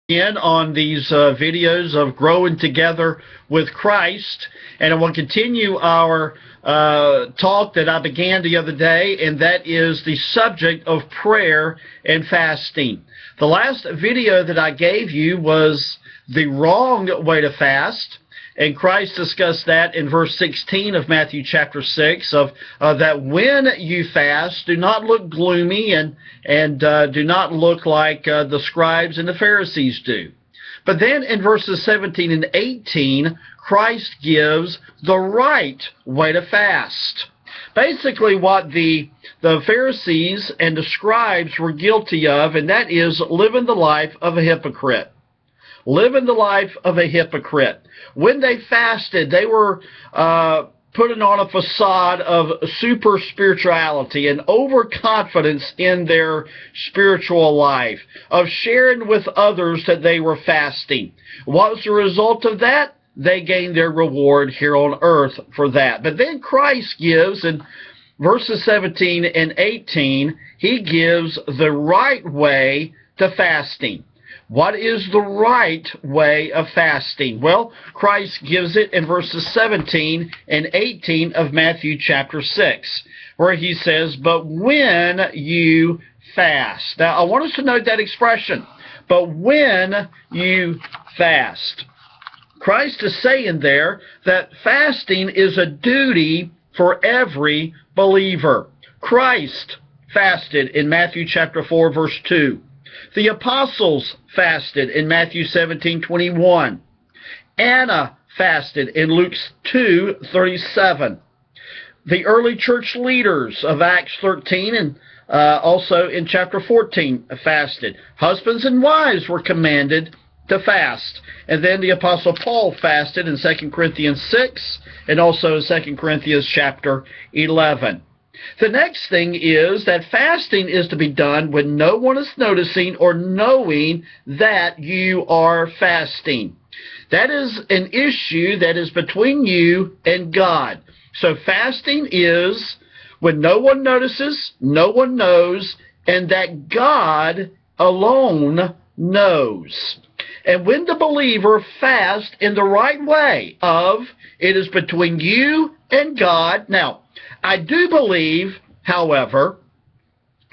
In on these videos of growing together with Christ, and I will continue our talk that I began the other day, and that is the subject of prayer and fasting. The last video that I gave you was the wrong way to fast, and Christ discussed that in verse 16 of Matthew chapter 6, of that when you fast, do not look gloomy and do not look like the scribes and the Pharisees do. But then in verses 17 and 18, Christ gives the right way to fast. Basically what the Pharisees and the scribes were guilty of, and that is living the life of a hypocrite. Living the life of a hypocrite. When they fasted, they were putting on a facade of super spirituality and overconfidence in their spiritual life, of sharing with others that they were fasting. What was the result of that? They gained their reward here on earth for that. But then Christ gives, in verses 17 and 18, he gives the right way to fasting. What is the right way of fasting? Well, Christ gives it in verses 17 and 18 of Matthew chapter 6, where he says, but when you fast. Now, I want us to note that expression, but when you fast. Christ is saying there that fasting is a duty for every believer. Christ fasted in Matthew chapter 4, verse 2. The apostles fasted in Matthew 17:21. Anna fasted in Luke 2:37. The early church leaders of Acts 13 and also in chapter 14 fasted. Husbands and wives were commanded to fast. And then the apostle Paul fasted in 2 Corinthians 6 and also in 2 Corinthians chapter 11. The next thing is that fasting is to be done when no one is noticing or knowing that you are fasting. That is an issue that is between you and God. So fasting is when no one notices, no one knows, and that God alone knows. And when the believer fasts in the right way of it is between you and God. Now, I do believe, however,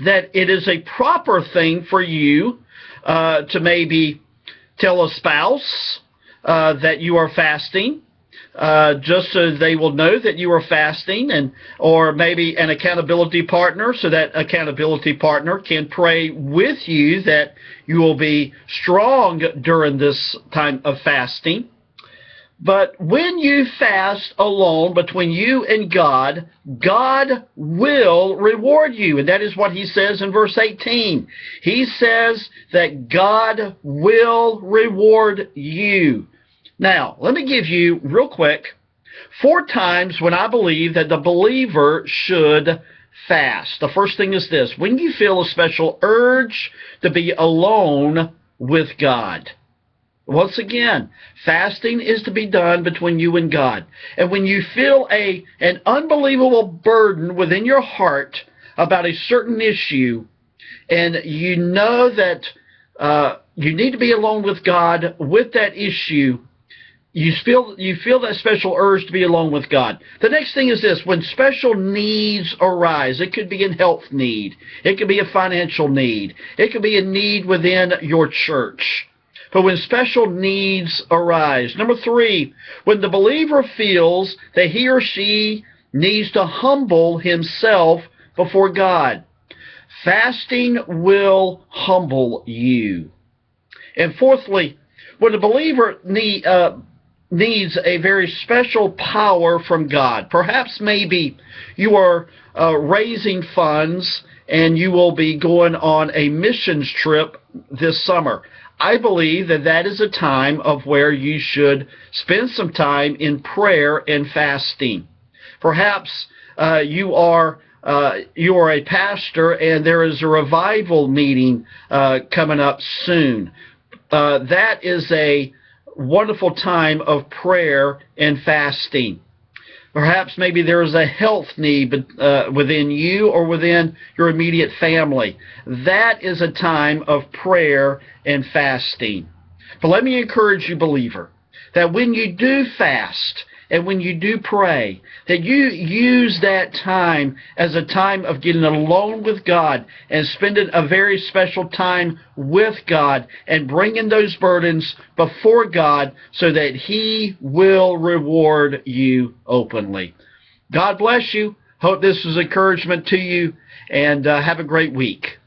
that it is a proper thing for you to maybe tell a spouse that you are fasting, just so they will know that you are fasting, and or maybe an accountability partner, so that accountability partner can pray with you that you will be strong during this time of fasting. But when you fast alone between you and God, God will reward you. And that is what he says in verse 18. He says that God will reward you. Now, let me give you, real quick, 4 times when I believe that the believer should fast. The first thing is this: when you feel a special urge to be alone with God. Once again, fasting is to be done between you and God. And when you feel an unbelievable burden within your heart about a certain issue, and you know that you need to be alone with God with that issue, you feel that special urge to be alone with God. The next thing is this: when special needs arise, it could be a health need, it could be a financial need, it could be a need within your church. But when special needs arise. Number 3, when the believer feels that he or she needs to humble himself before God. Fasting will humble you. And fourthly, when the believer needs a very special power from God. Perhaps maybe you are raising funds and you will be going on a missions trip this summer. I believe that that is a time of where you should spend some time in prayer and fasting. Perhaps you are a pastor and there is a revival meeting coming up soon. That is a wonderful time of prayer and fasting. Perhaps maybe there is a health need within you or within your immediate family. That is a time of prayer and fasting. But let me encourage you, believer, that when you do fast and when you do pray, that you use that time as a time of getting alone with God and spending a very special time with God and bringing those burdens before God so that He will reward you openly. God bless you. Hope this was encouragement to you, and have a great week.